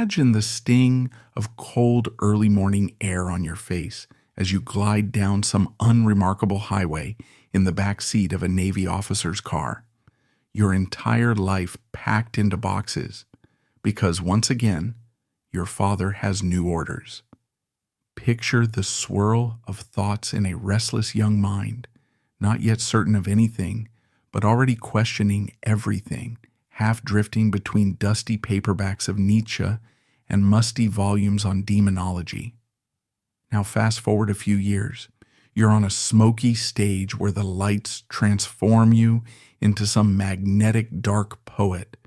Imagine the sting of cold early morning air on your face as you glide down some unremarkable highway in the back seat of a Navy officer's car. Your entire life packed into boxes because, once again, your father has new orders. Picture the swirl of thoughts in a restless young mind, not yet certain of anything, but already questioning everything, half drifting between dusty paperbacks of Nietzsche and musty volumes on demonology. Now fast forward a few years. You're on a smoky stage where the lights transform you into some magnetic dark poet,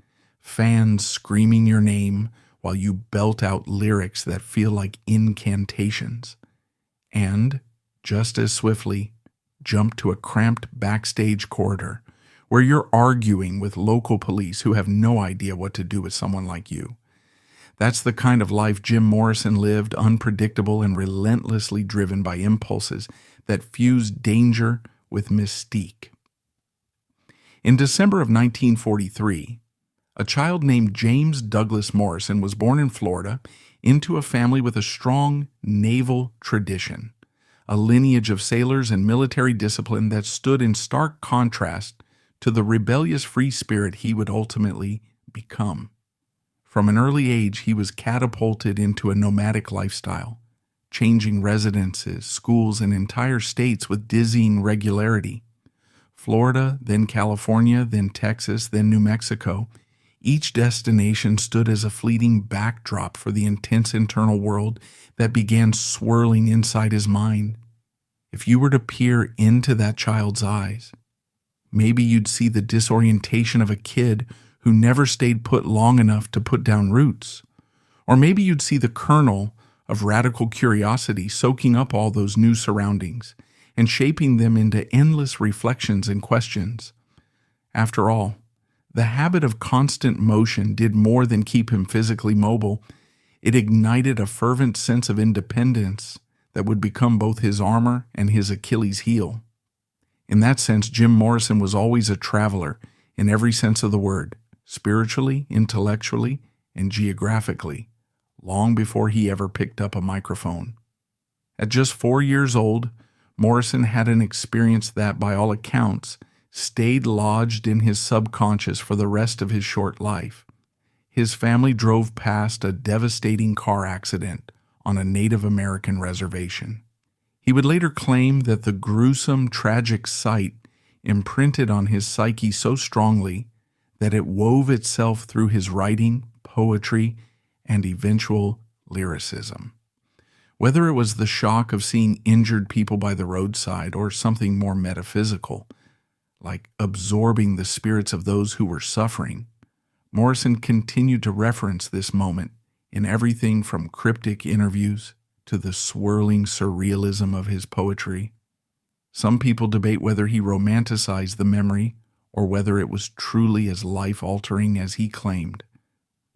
fans screaming your name while you belt out lyrics that feel like incantations. And, just as swiftly, jump to a cramped backstage corridor where you're arguing with local police who have no idea what to do with someone like you. That's the kind of life Jim Morrison lived, unpredictable and relentlessly driven by impulses that fuse danger with mystique. In December of 1943, a child named James Douglas Morrison was born in Florida into a family with a strong naval tradition, a lineage of sailors and military discipline that stood in stark contrast to the rebellious free spirit he would ultimately become. From an early age, he was catapulted into a nomadic lifestyle, changing residences, schools, and entire states with dizzying regularity. Florida, then California, then Texas, then New Mexico. Each destination stood as a fleeting backdrop for the intense internal world that began swirling inside his mind. If you were to peer into that child's eyes, maybe you'd see the disorientation of a kid who never stayed put long enough to put down roots. Or maybe you'd see the kernel of radical curiosity soaking up all those new surroundings and shaping them into endless reflections and questions. After all, the habit of constant motion did more than keep him physically mobile. It ignited a fervent sense of independence that would become both his armor and his Achilles heel. In that sense, Jim Morrison was always a traveler in every sense of the word, spiritually, intellectually, and geographically, long before he ever picked up a microphone. At just 4 years old, Morrison had an experience that, by all accounts, stayed lodged in his subconscious for the rest of his short life. His family drove past a devastating car accident on a Native American reservation. He would later claim that the gruesome, tragic sight imprinted on his psyche so strongly that it wove itself through his writing, poetry, and eventual lyricism. Whether it was the shock of seeing injured people by the roadside or something more metaphysical, like absorbing the spirits of those who were suffering, Morrison continued to reference this moment in everything from cryptic interviews to the swirling surrealism of his poetry. Some people debate whether he romanticized the memory or whether it was truly as life-altering as he claimed.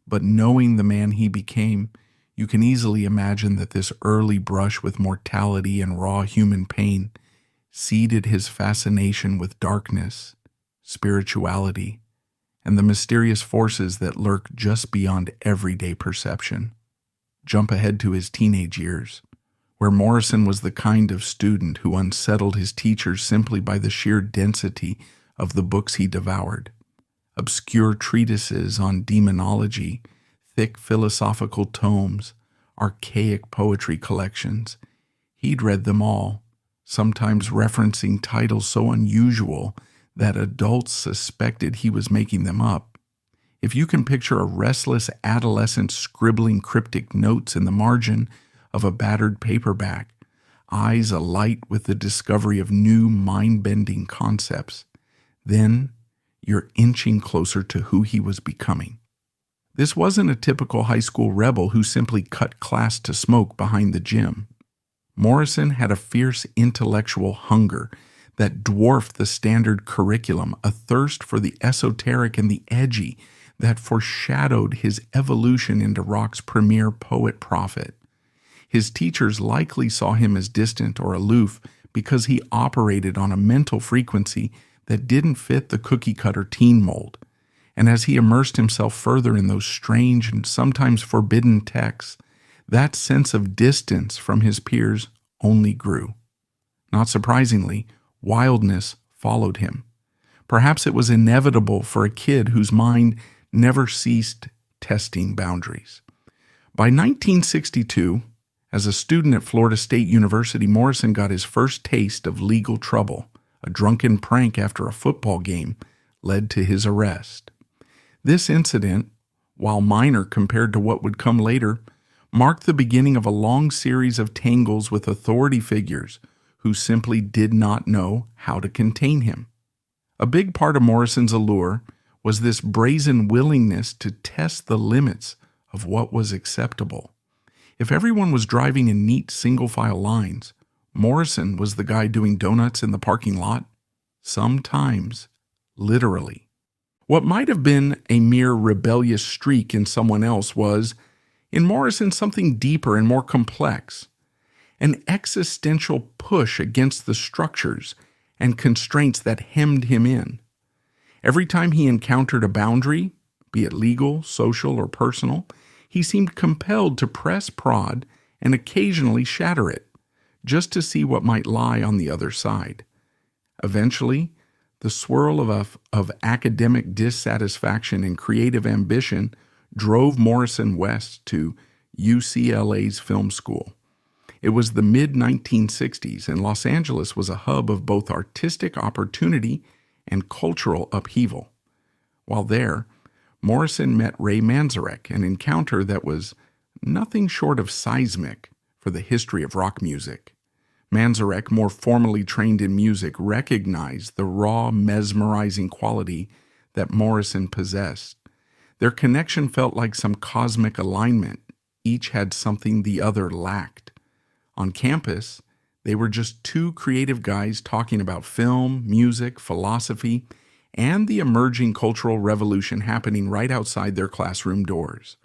But knowing the man he became, you can easily imagine that this early brush with mortality and raw human pain seeded his fascination with darkness, spirituality, and the mysterious forces that lurk just beyond everyday perception. Jump ahead to his teenage years, where Morrison was the kind of student who unsettled his teachers simply by the sheer density of the books he devoured. Obscure treatises on demonology, thick philosophical tomes, archaic poetry collections. He'd read them all, sometimes referencing titles so unusual that adults suspected he was making them up. If you can picture a restless adolescent scribbling cryptic notes in the margin of a battered paperback, eyes alight with the discovery of new mind-bending concepts, then you're inching closer to who he was becoming. This wasn't a typical high school rebel who simply cut class to smoke behind the gym. Morrison had a fierce intellectual hunger that dwarfed the standard curriculum, a thirst for the esoteric and the edgy that foreshadowed his evolution into rock's premier poet-prophet. His teachers likely saw him as distant or aloof because he operated on a mental frequency that didn't fit the cookie-cutter teen mold, And as he immersed himself further in those strange and sometimes forbidden texts, that sense of distance from his peers only grew. Not surprisingly, wildness followed him. Perhaps it was inevitable for a kid whose mind never ceased testing boundaries. By 1962, as a student at Florida State University, Morrison got his first taste of legal trouble. A drunken prank after a football game led to his arrest. This incident, while minor compared to what would come later, marked the beginning of a long series of tangles with authority figures who simply did not know how to contain him. A big part of Morrison's allure was this brazen willingness to test the limits of what was acceptable. If everyone was driving in neat single-file lines, Morrison was the guy doing donuts in the parking lot, sometimes literally. What might have been a mere rebellious streak in someone else was, in Morrison, something deeper and more complex, an existential push against the structures and constraints that hemmed him in. Every time he encountered a boundary, be it legal, social, or personal, he seemed compelled to press prod and occasionally shatter it, just to see what might lie on the other side. Eventually, the swirl of academic dissatisfaction and creative ambition drove Morrison west to UCLA's film school. It was the mid-1960s, and Los Angeles was a hub of both artistic opportunity and cultural upheaval. While there, Morrison met Ray Manzarek, an encounter that was nothing short of seismic for the history of rock music. Manzarek, more formally trained in music, recognized the raw, mesmerizing quality that Morrison possessed. Their connection felt like some cosmic alignment. Each had something the other lacked. On campus, they were just two creative guys talking about film, music, philosophy, and the emerging cultural revolution happening right outside their classroom doors.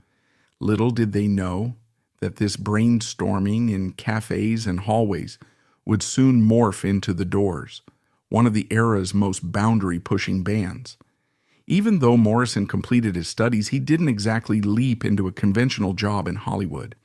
Little did they know that this brainstorming in cafes and hallways would soon morph into The Doors, one of the era's most boundary-pushing bands. Even though Morrison completed his studies, he didn't exactly leap into a conventional job in Hollywood.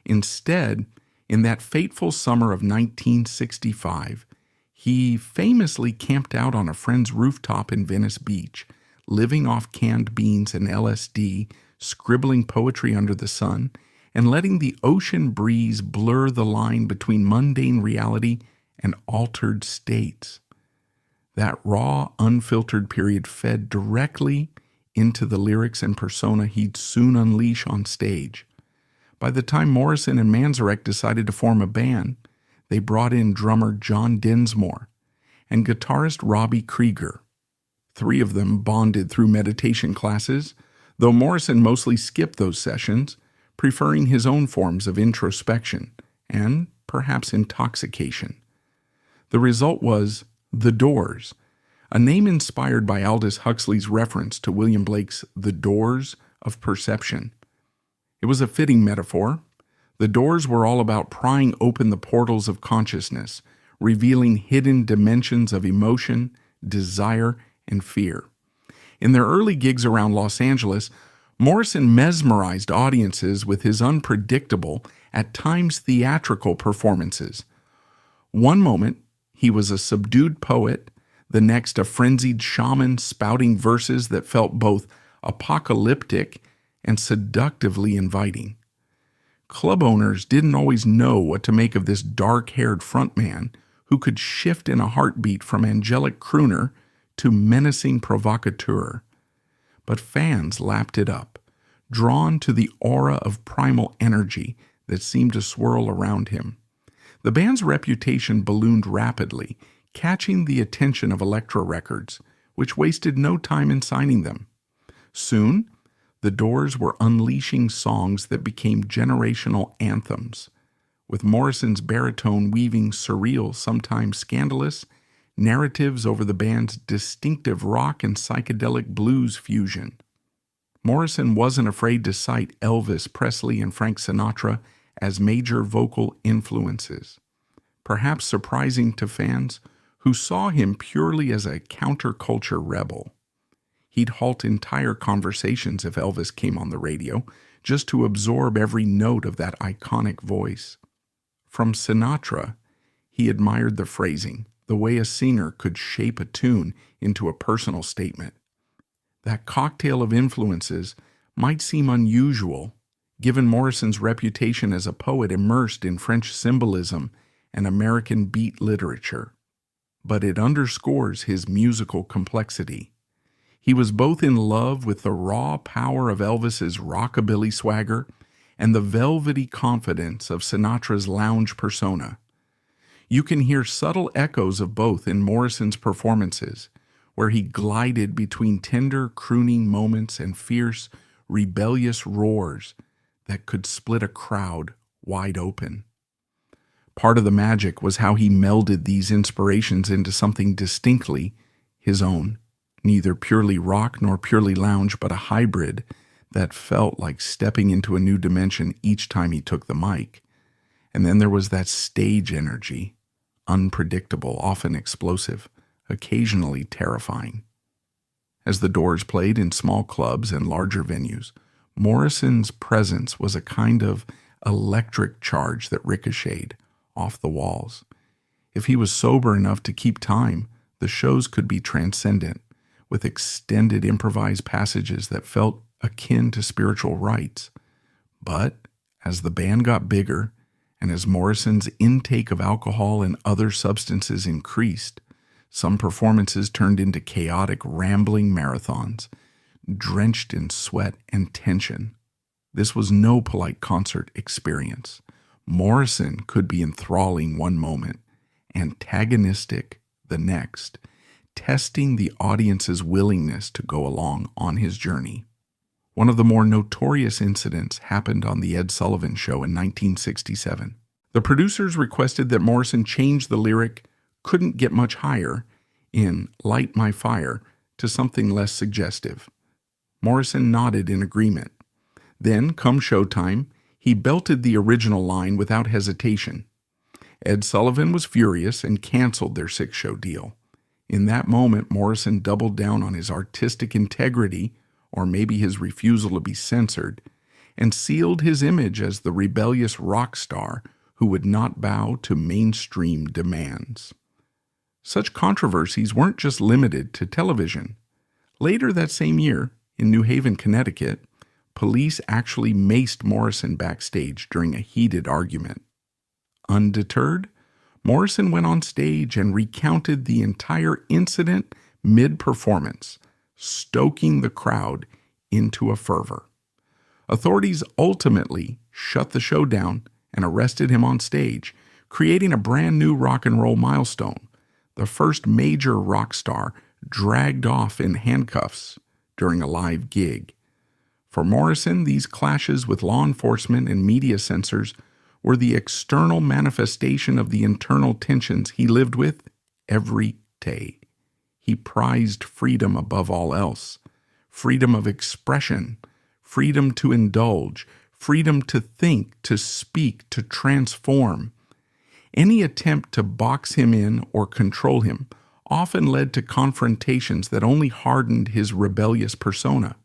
Instead, in that fateful summer of 1965, he famously camped out on a friend's rooftop in Venice Beach, living off canned beans and LSD, scribbling poetry under the sun, and letting the ocean breeze blur the line between mundane reality and altered states. That raw, unfiltered period fed directly into the lyrics and persona he'd soon unleash on stage. By the time Morrison and Manzarek decided to form a band, they brought in drummer John Densmore and guitarist Robbie Krieger. Three of them bonded through meditation classes, though Morrison mostly skipped those sessions, preferring his own forms of introspection and perhaps intoxication. The result was The Doors, a name inspired by Aldous Huxley's reference to William Blake's The Doors of Perception. It was a fitting metaphor. The Doors were all about prying open the portals of consciousness, revealing hidden dimensions of emotion, desire, and fear. In their early gigs around Los Angeles, Morrison mesmerized audiences with his unpredictable, at times theatrical performances. One moment, he was a subdued poet, the next a frenzied shaman spouting verses that felt both apocalyptic and seductively inviting. Club owners didn't always know what to make of this dark-haired frontman who could shift in a heartbeat from angelic crooner to menacing provocateur. But fans lapped it up, drawn to the aura of primal energy that seemed to swirl around him. The band's reputation ballooned rapidly, catching the attention of Elektra Records, which wasted no time in signing them. Soon, The Doors were unleashing songs that became generational anthems, with Morrison's baritone weaving surreal, sometimes scandalous, narratives over the band's distinctive rock and psychedelic blues fusion. Morrison wasn't afraid to cite Elvis Presley and Frank Sinatra as major vocal influences, perhaps surprising to fans who saw him purely as a counterculture rebel. He'd halt entire conversations if Elvis came on the radio, just to absorb every note of that iconic voice. From Sinatra, he admired the phrasing, the way a singer could shape a tune into a personal statement. That cocktail of influences might seem unusual, given Morrison's reputation as a poet immersed in French symbolism and American beat literature. But it underscores his musical complexity. He was both in love with the raw power of Elvis's rockabilly swagger and the velvety confidence of Sinatra's lounge persona. You can hear subtle echoes of both in Morrison's performances, where he glided between tender, crooning moments and fierce, rebellious roars that could split a crowd wide open. Part of the magic was how he melded these inspirations into something distinctly his own, neither purely rock nor purely lounge, but a hybrid that felt like stepping into a new dimension each time he took the mic. And then there was that stage energy, unpredictable, often explosive, occasionally terrifying. As the Doors played in small clubs and larger venues, Morrison's presence was a kind of electric charge that ricocheted off the walls. If he was sober enough to keep time, the shows could be transcendent, with extended improvised passages that felt akin to spiritual rites. But as the band got bigger, and as Morrison's intake of alcohol and other substances increased, some performances turned into chaotic, rambling marathons, drenched in sweat and tension. This was no polite concert experience. Morrison could be enthralling one moment, antagonistic the next, testing the audience's willingness to go along on his journey. One of the more notorious incidents happened on The Ed Sullivan Show in 1967. The producers requested that Morrison change the lyric "couldn't get much higher" in "Light My Fire" to something less suggestive. Morrison nodded in agreement. Then, come showtime, he belted the original line without hesitation. Ed Sullivan was furious and canceled their 6-show deal. In that moment, Morrison doubled down on his artistic integrity, or maybe his refusal to be censored, and sealed his image as the rebellious rock star who would not bow to mainstream demands. Such controversies weren't just limited to television. Later that same year, in New Haven, Connecticut, police actually maced Morrison backstage during a heated argument. Undeterred, Morrison went on stage and recounted the entire incident mid-performance, stoking the crowd into a fervor. Authorities ultimately shut the show down and arrested him on stage, creating a brand new rock and roll milestone, the first major rock star dragged off in handcuffs during a live gig. For Morrison, these clashes with law enforcement and media censors were the external manifestation of the internal tensions he lived with every day. He prized freedom above all else, freedom of expression, freedom to indulge, freedom to think, to speak, to transform. Any attempt to box him in or control him often led to confrontations that only hardened his rebellious persona.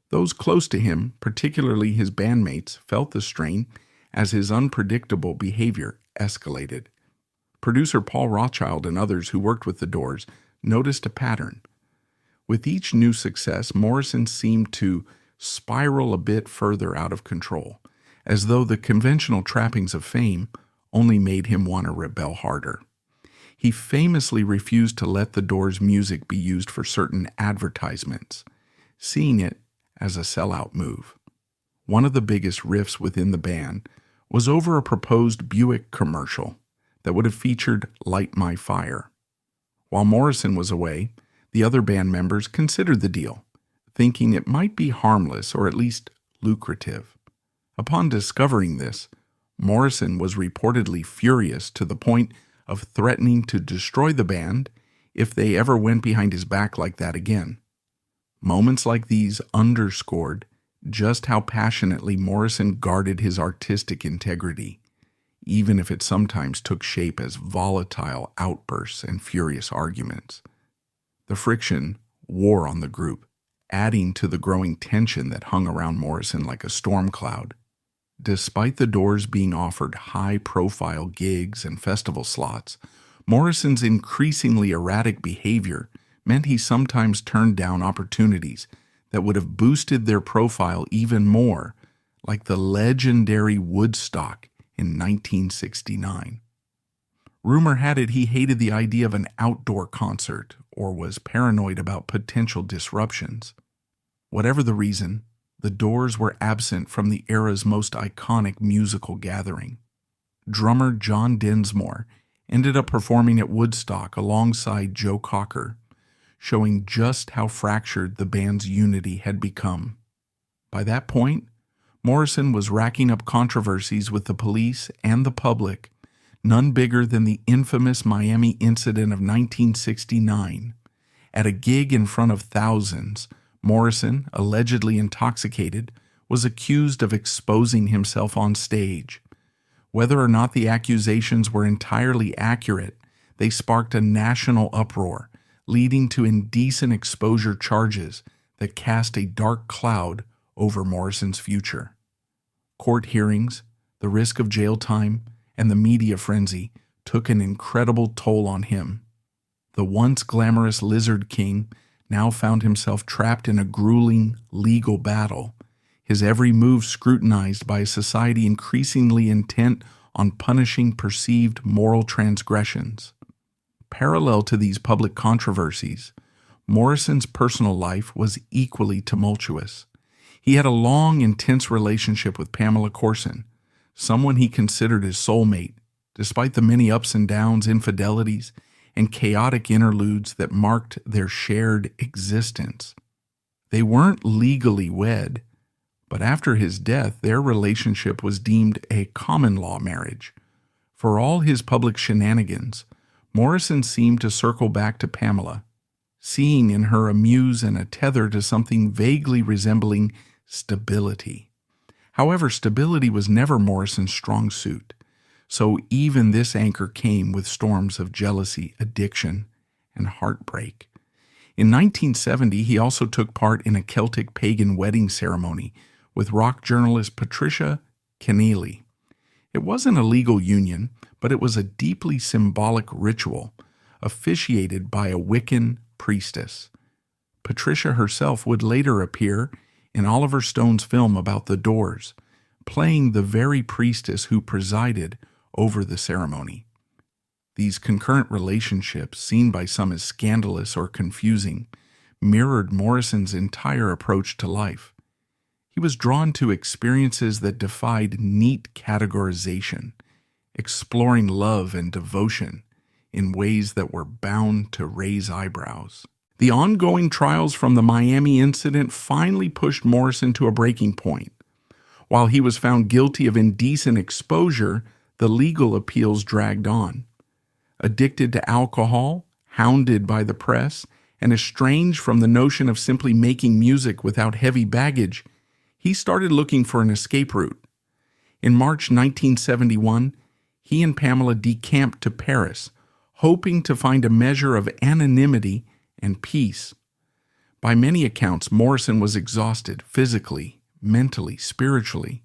Those close to him, particularly his bandmates, felt the strain as his unpredictable behavior escalated. Producer Paul Rothchild and others who worked with the Doors noticed a pattern. With each new success, Morrison seemed to spiral a bit further out of control, as though the conventional trappings of fame only made him want to rebel harder. He famously refused to let the Doors' music be used for certain advertisements, seeing it as a sellout move. One of the biggest rifts within the band was over a proposed Buick commercial that would have featured "Light My Fire." While Morrison was away, the other band members considered the deal, thinking it might be harmless or at least lucrative. Upon discovering this, Morrison was reportedly furious to the point of threatening to destroy the band if they ever went behind his back like that again. Moments like these underscored just how passionately Morrison guarded his artistic integrity, even if it sometimes took shape as volatile outbursts and furious arguments. The friction wore on the group, adding to the growing tension that hung around Morrison like a storm cloud. Despite the Doors being offered high-profile gigs and festival slots, Morrison's increasingly erratic behavior meant he sometimes turned down opportunities that would have boosted their profile even more, like the legendary Woodstock in 1969. Rumor had it he hated the idea of an outdoor concert or was paranoid about potential disruptions. Whatever the reason, the Doors were absent from the era's most iconic musical gathering. Drummer John Densmore ended up performing at Woodstock alongside Joe Cocker, showing just how fractured the band's unity had become. By that point, Morrison was racking up controversies with the police and the public, none bigger than the infamous Miami incident of 1969. At a gig in front of thousands, Morrison, allegedly intoxicated, was accused of exposing himself on stage. Whether or not the accusations were entirely accurate, they sparked a national uproar, leading to indecent exposure charges that cast a dark cloud over Morrison's future. Court hearings, the risk of jail time, and the media frenzy took an incredible toll on him. The once glamorous Lizard King now found himself trapped in a grueling legal battle, his every move scrutinized by a society increasingly intent on punishing perceived moral transgressions. Parallel to these public controversies, Morrison's personal life was equally tumultuous. He had a long, intense relationship with Pamela Corson, someone he considered his soulmate, despite the many ups and downs, infidelities, and chaotic interludes that marked their shared existence. They weren't legally wed, but after his death, their relationship was deemed a common-law marriage. For all his public shenanigans, Morrison seemed to circle back to Pamela, seeing in her a muse and a tether to something vaguely resembling stability. However, stability was never Morrison's strong suit, so even this anchor came with storms of jealousy, addiction, and heartbreak. In 1970, he also took part in a Celtic pagan wedding ceremony with rock journalist Patricia Keneally. It wasn't a legal union, but it was a deeply symbolic ritual, officiated by a Wiccan priestess. Patricia herself would later appear in Oliver Stone's film about the Doors, playing the very priestess who presided over the ceremony. These concurrent relationships, seen by some as scandalous or confusing, mirrored Morrison's entire approach to life. He was drawn to experiences that defied neat categorization, exploring love and devotion in ways that were bound to raise eyebrows. The ongoing trials from the Miami incident finally pushed Morrison to a breaking point. While he was found guilty of indecent exposure, the legal appeals dragged on. Addicted to alcohol, hounded by the press, and estranged from the notion of simply making music without heavy baggage, he started looking for an escape route. In March 1971, he and Pamela decamped to Paris, hoping to find a measure of anonymity and peace. By many accounts, Morrison was exhausted physically, mentally, spiritually,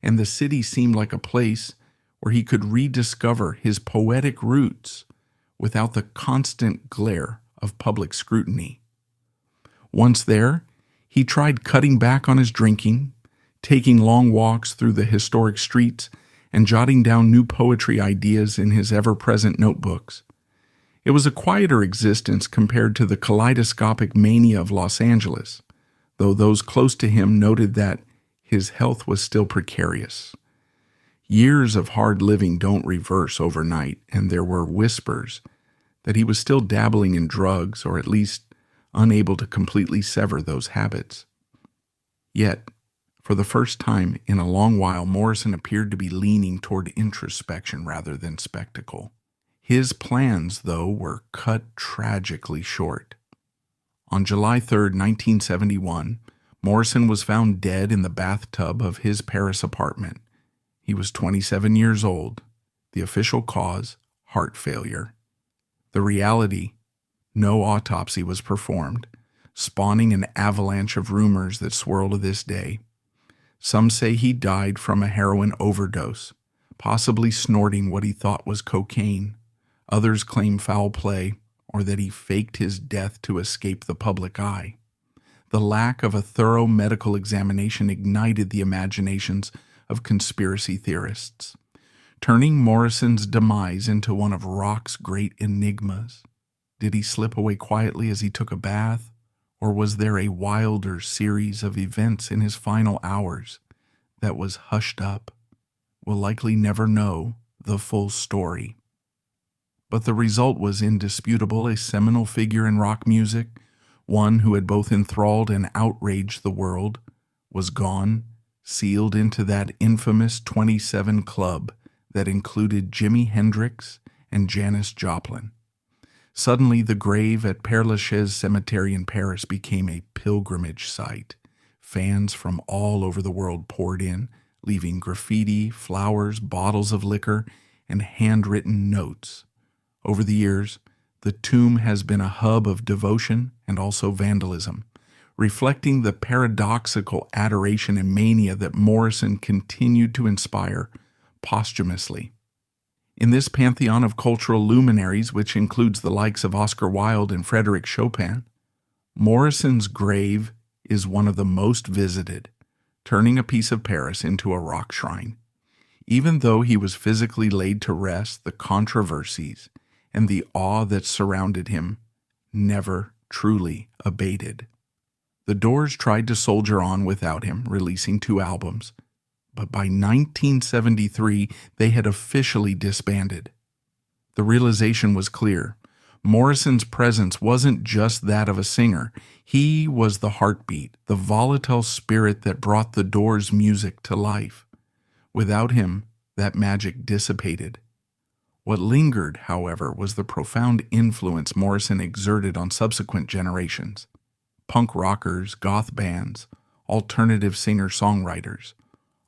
and the city seemed like a place where he could rediscover his poetic roots without the constant glare of public scrutiny. Once there, he tried cutting back on his drinking, taking long walks through the historic streets, and jotting down new poetry ideas in his ever-present notebooks. It was a quieter existence compared to the kaleidoscopic mania of Los Angeles, though those close to him noted that his health was still precarious. Years of hard living don't reverse overnight, and there were whispers that he was still dabbling in drugs, or at least unable to completely sever those habits. Yet, for the first time in a long while, Morrison appeared to be leaning toward introspection rather than spectacle. His plans, though, were cut tragically short. On July 3, 1971, Morrison was found dead in the bathtub of his Paris apartment. He was 27 years old. The official cause, heart failure. The reality, no autopsy was performed, spawning an avalanche of rumors that swirl to this day. Some say he died from a heroin overdose, possibly snorting what he thought was cocaine. Others claim foul play, or that he faked his death to escape the public eye. The lack of a thorough medical examination ignited the imaginations of conspiracy theorists, turning Morrison's demise into one of rock's great enigmas. Did he slip away quietly as he took a bath, or was there a wilder series of events in his final hours that was hushed up? We'll likely never know the full story. But the result was indisputable: a seminal figure in rock music, one who had both enthralled and outraged the world, was gone, sealed into that infamous 27 Club that included Jimi Hendrix and Janis Joplin. Suddenly, the grave at Père Lachaise Cemetery in Paris became a pilgrimage site. Fans from all over the world poured in, leaving graffiti, flowers, bottles of liquor, and handwritten notes. Over the years, the tomb has been a hub of devotion and also vandalism, reflecting the paradoxical adoration and mania that Morrison continued to inspire posthumously. In this pantheon of cultural luminaries, which includes the likes of Oscar Wilde and Frédéric Chopin, Morrison's grave is one of the most visited, turning a piece of Paris into a rock shrine. Even though he was physically laid to rest, the controversies and the awe that surrounded him never truly abated. The Doors tried to soldier on without him, releasing 2 albums, but by 1973 they had officially disbanded. The realization was clear. Morrison's presence wasn't just that of a singer. He was the heartbeat, the volatile spirit that brought the Doors' music to life. Without him, that magic dissipated. What lingered, however, was the profound influence Morrison exerted on subsequent generations. Punk rockers, goth bands, alternative singer-songwriters,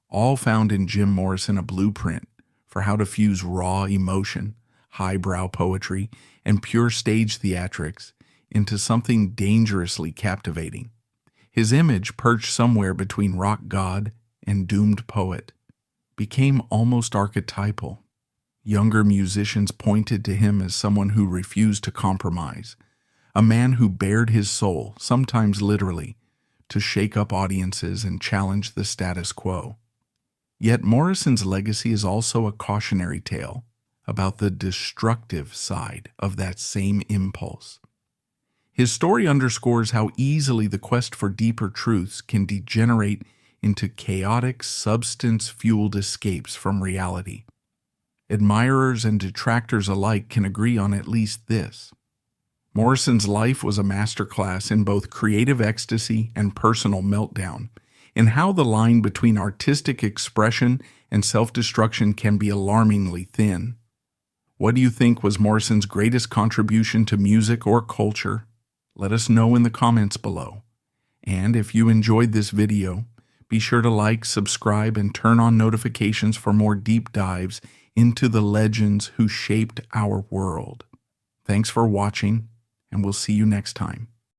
all found in Jim Morrison a blueprint for how to fuse raw emotion, highbrow poetry, and pure stage theatrics into something dangerously captivating. His image, perched somewhere between rock god and doomed poet, became almost archetypal. Younger musicians pointed to him as someone who refused to compromise, a man who bared his soul, sometimes literally, to shake up audiences and challenge the status quo. Yet Morrison's legacy is also a cautionary tale about the destructive side of that same impulse. His story underscores how easily the quest for deeper truths can degenerate into chaotic, substance-fueled escapes from reality. Admirers and detractors alike can agree on at least this: Morrison's life was a masterclass in both creative ecstasy and personal meltdown, in how the line between artistic expression and self-destruction can be alarmingly thin. What do you think was Morrison's greatest contribution to music or culture? Let us know in the comments below. And if you enjoyed this video, be sure to like, subscribe, and turn on notifications for more deep dives into the legends who shaped our world. Thanks for watching, and we'll see you next time.